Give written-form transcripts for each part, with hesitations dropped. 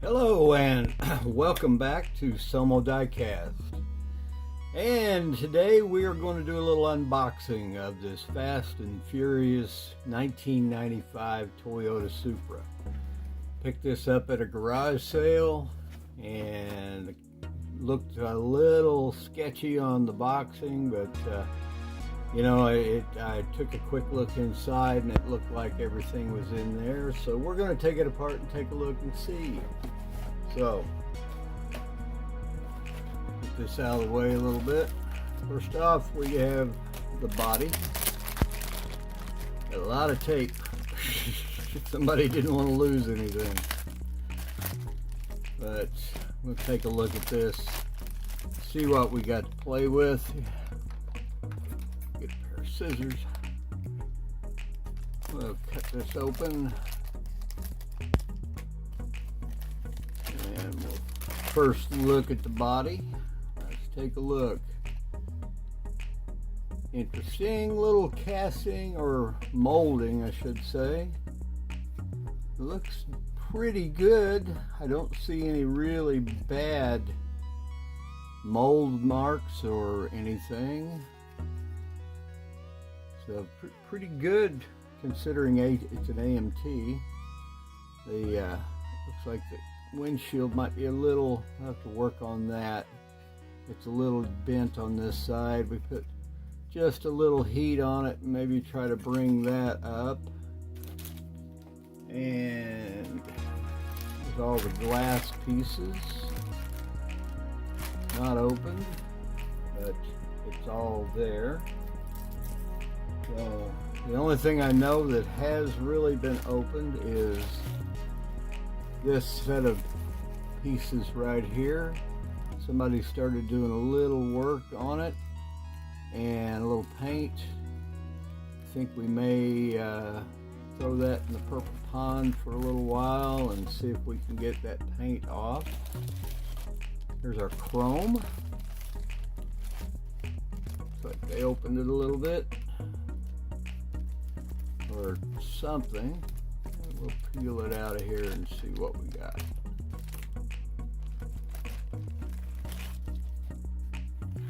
Hello and welcome back to Diecast. And today we are going to do a little unboxing of this Fast and Furious 1995 Toyota Supra. Picked this up at a garage sale and looked a little sketchy on the boxing, but I took a quick look inside and it looked like everything was in there. So we're going to take it apart and take a look and see. So, get this out of the way a little bit. First off, we have the body. Got a lot of tape. Somebody didn't want to lose anything. But we'll take a look at this. See what we got to play with. Get a pair of scissors. We'll cut this open. And we'll first look at the body. Let's take a look. Interesting little casting, or molding I should say. It looks pretty good. I don't see any really bad mold marks or anything. So pretty good considering it's an AMT. Looks like the windshield might be a little, I'll have to work on that. It's a little bent on this side. We put just a little heat on it and maybe try to bring that up. And there's all the glass pieces. Not opened, but it's all there. So the only thing I know that has really been opened is this set of pieces right here. Somebody started doing a little work on it and a little paint. I think we may throw that in the purple pond for a little while and see if we can get that paint off. Here's our chrome. Looks like they opened it a little bit or something. We'll peel it out of here and see what we got.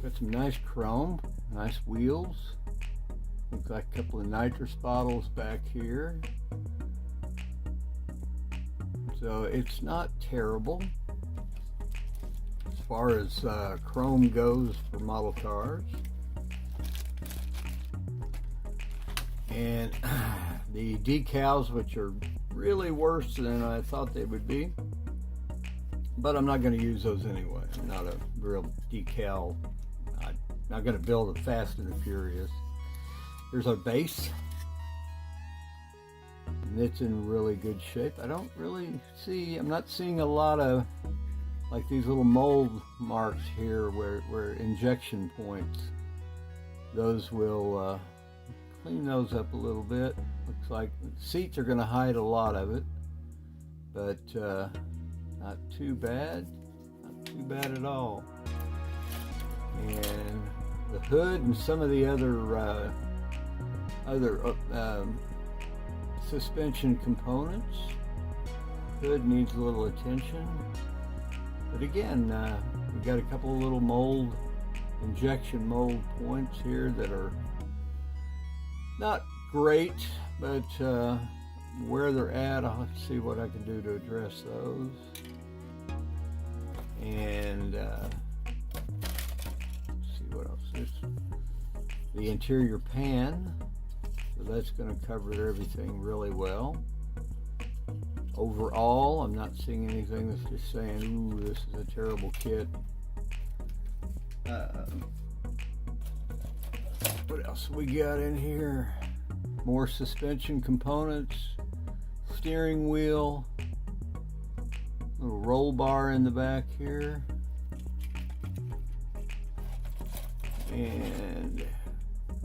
Got some nice chrome, nice wheels. Looks like a couple of nitrous bottles back here. So it's not terrible as far as chrome goes for model cars. And the decals, which are really worse than I thought they would be, but I'm not going to use those anyway. I'm not a real decal. I'm not going to build a Fast and the Furious. Here's our base, and it's in really good shape. I don't really see, I'm not seeing a lot of like these little mold marks here where injection points. Those will clean those up a little bit. Looks like the seats are going to hide a lot of it, but not too bad. Not too bad at all. And the hood and some of the other suspension components. Hood needs a little attention, but again, we got a couple of little injection mold points here that are not great, but where they're at, I'll have to see what I can do to address those. And see what else. There's the interior pan, so that's going to cover everything really well. Overall, I'm not seeing anything that's just saying, ooh, this is a terrible kit. What else we got in here? More suspension components, steering wheel, little roll bar in the back here, and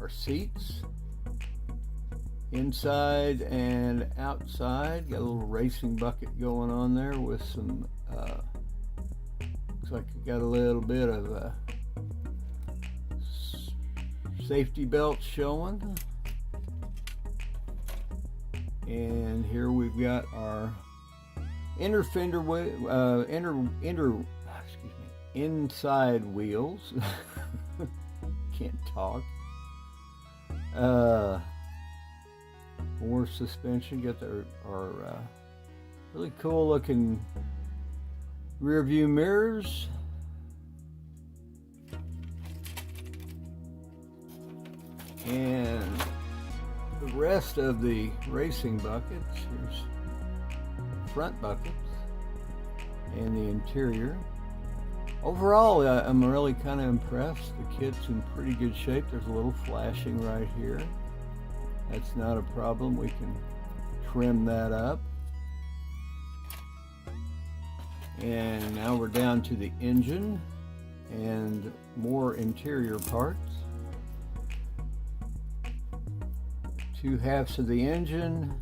our seats inside and outside. Got a little racing bucket going on there with some looks like you got a little bit of safety belt showing. And here we've got our inside wheels. Can't talk. More suspension. Got our really cool looking rear view mirrors. And the rest of the racing buckets. Here's front buckets and the interior. Overall, I'm really kind of impressed. The kit's in pretty good shape. There's a little flashing right here. That's not a problem. We can trim that up. And now we're down to the engine and more interior parts. Two halves of the engine.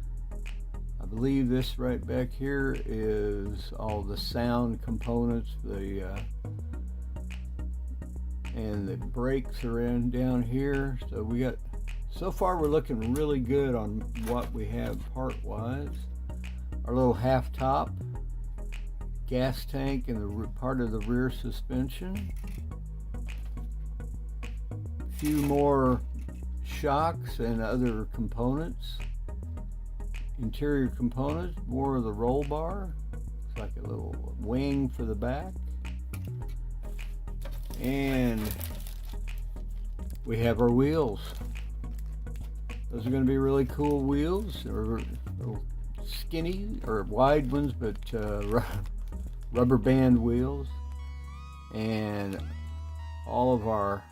I believe this right back here is all the sound components. And the brakes are in down here. So far we're looking really good on what we have part-wise. Our little half top, gas tank, and the part of the rear suspension. A few more shocks and other components. Interior components, more of the roll bar. It's like a little wing for the back. And we have our wheels. Those are going to be really cool wheels. They're little skinny or wide ones, but rubber band wheels. And all of our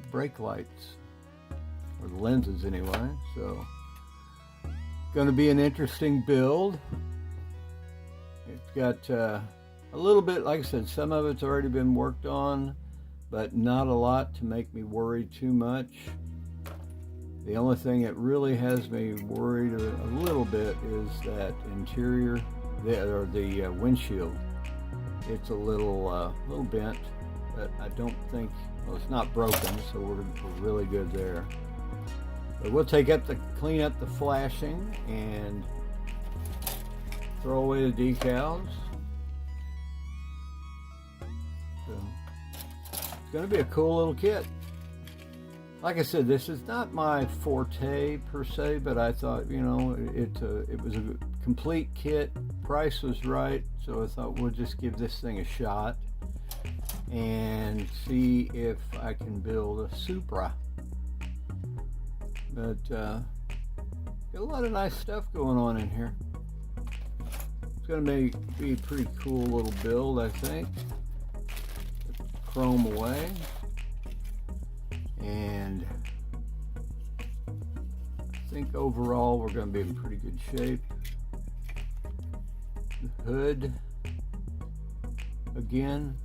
brake lights, or the lenses anyway. So going to be an interesting build. It's got a little bit, like I said, some of it's already been worked on, but not a lot to make me worry too much. The only thing that really has me worried a little bit is that interior, the windshield. It's a little bent, but I don't think, well, it's not broken, so we're really good there. But we'll clean up the flashing and throw away the decals. So it's going to be a cool little kit. Like I said, this is not my forte per se, but I thought, you know, it was a complete kit. Price was right, so I thought we'll just give this thing a shot and see if I can build a Supra. But got a lot of nice stuff going on in here. It's going to be a pretty cool little build, I think. Chrome away. And I think overall we're going to be in pretty good shape. The hood, again,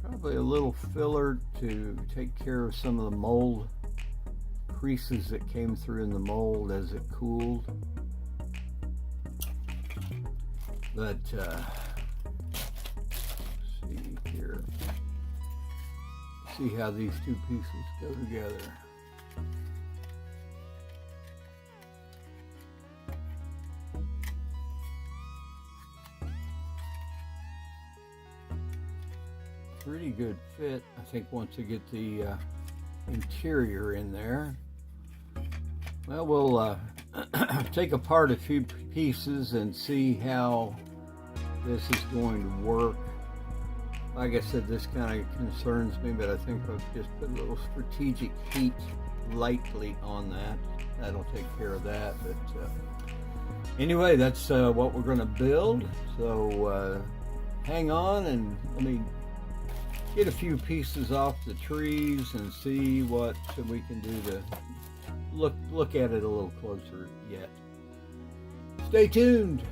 probably a little filler to take care of some of the mold creases that came through in the mold as it cooled. But see here. See how these two pieces go together. Pretty good fit, I think, once I get the interior in there. Well, we'll take apart a few pieces and see how this is going to work. Like I said, this kind of concerns me, but I think I've just put a little strategic heat lightly on that. That'll take care of that. But anyway, that's what we're going to build. So hang on and let me get a few pieces off the trees and see what we can do to look at it a little closer yet. Stay tuned.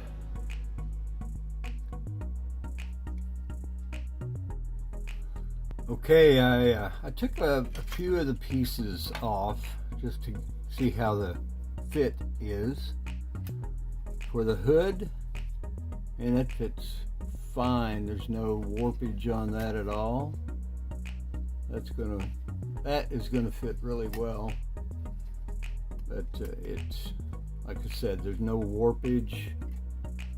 Okay, I took a few of the pieces off just to see how the fit is for the hood, and it fits fine. There's no warpage on that at all. That is gonna fit really well. But it's, Like I said, there's no warpage.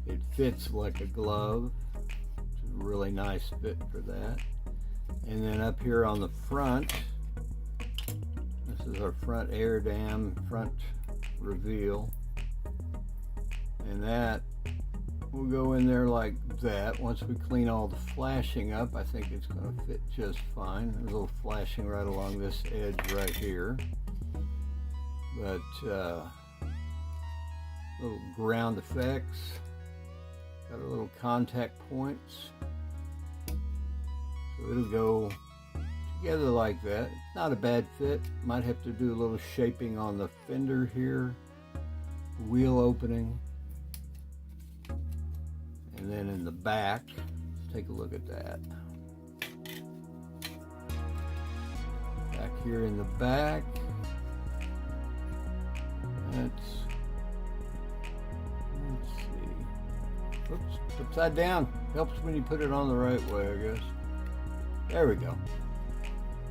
It fits like a glove. It's a really nice fit for that. And then up here on the front, this is our front air dam, front reveal. And that will go in there like that. Once we clean all the flashing up, I think it's going to fit just fine. There's a little flashing right along this edge right here. But little ground effects. Got our little contact points. So it'll go together like that. Not a bad fit. Might have to do a little shaping on the fender here. Wheel opening. And then in the back, let's take a look at that. Back here in the back. Let's see. Oops, upside down. Helps when you put it on the right way, I guess. There we go.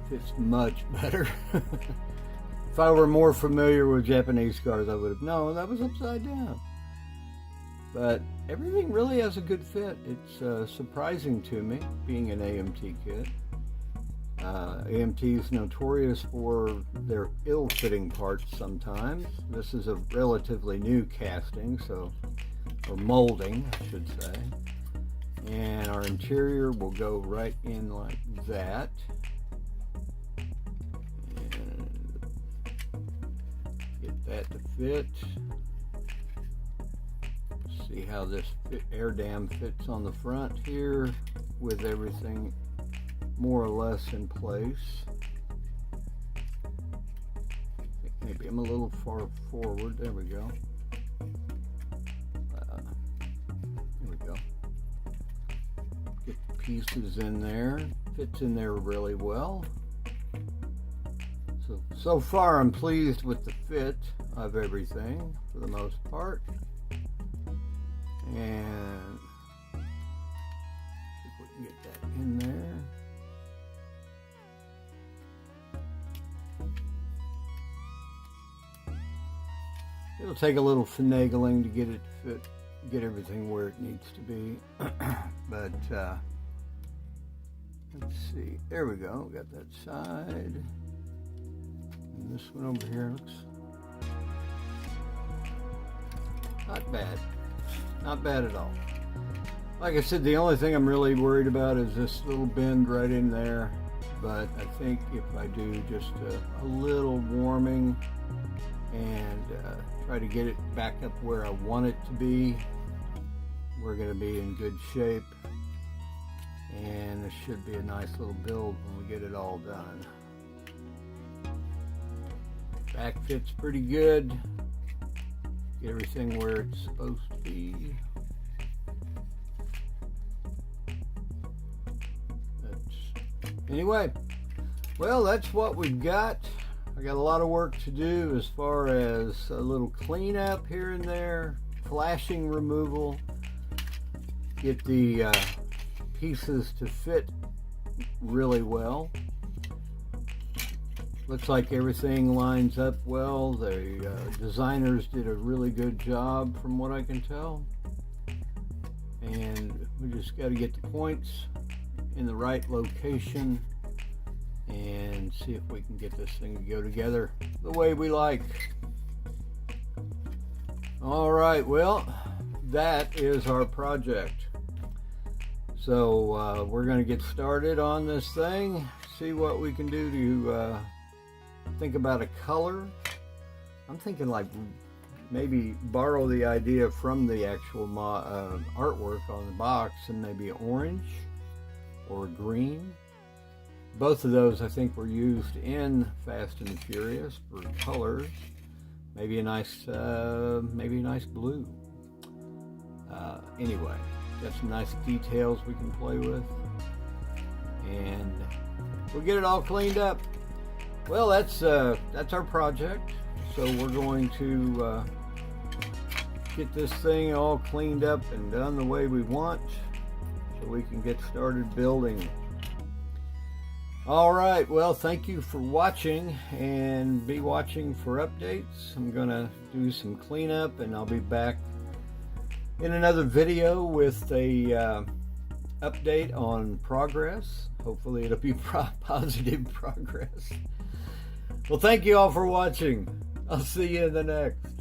Fits much better. If I were more familiar with Japanese cars, I would have known that was upside down. But everything really has a good fit. It's surprising to me, being an AMT kit. AMT is notorious for their ill-fitting parts sometimes. This is a relatively new casting, or molding, I should say. And our interior will go right in like that. And get that to fit. See how this air dam fits on the front here with everything more or less in place. I think maybe I'm a little far forward. There we go. There we go. Get the pieces in there. Fits in there really well. So far I'm pleased with the fit of everything for the most part. And see if we can get that in there. It'll take a little finagling to get it to fit, get everything where it needs to be. But let's see. There we go. Got that side. And this one over here looks not bad. Not bad at all. Like I said, the only thing I'm really worried about is this little bend right in there. But I think if I do just a little warming and try to get it back up where I want it to be, we're going to be in good shape. And this should be a nice little build when we get it all done. Back fits pretty good. Get everything where it's supposed to be. Anyway, well, that's what we've got. I got a lot of work to do as far as a little cleanup here and there, flashing removal, get the pieces to fit really well. Looks like everything lines up well. The designers did a really good job from what I can tell. And we just got to get the points in the right location and see if we can get this thing to go together the way we like. All right, well, that is our project. So we're going to get started on this thing, see what we can do to think about a color. I'm thinking like maybe borrow the idea from the actual artwork on the box and maybe orange or green. Both of those I think were used in Fast and the Furious for colors. Maybe a nice blue. Anyway, got some nice details we can play with, and we'll get it all cleaned up. Well, that's our project. So we're going to get this thing all cleaned up and done the way we want, so we can get started building. All right, well, thank you for watching, and be watching for updates. I'm gonna do some cleanup, and I'll be back in another video with a update on progress. Hopefully it'll be positive progress. Well, thank you all for watching. I'll see you in the next.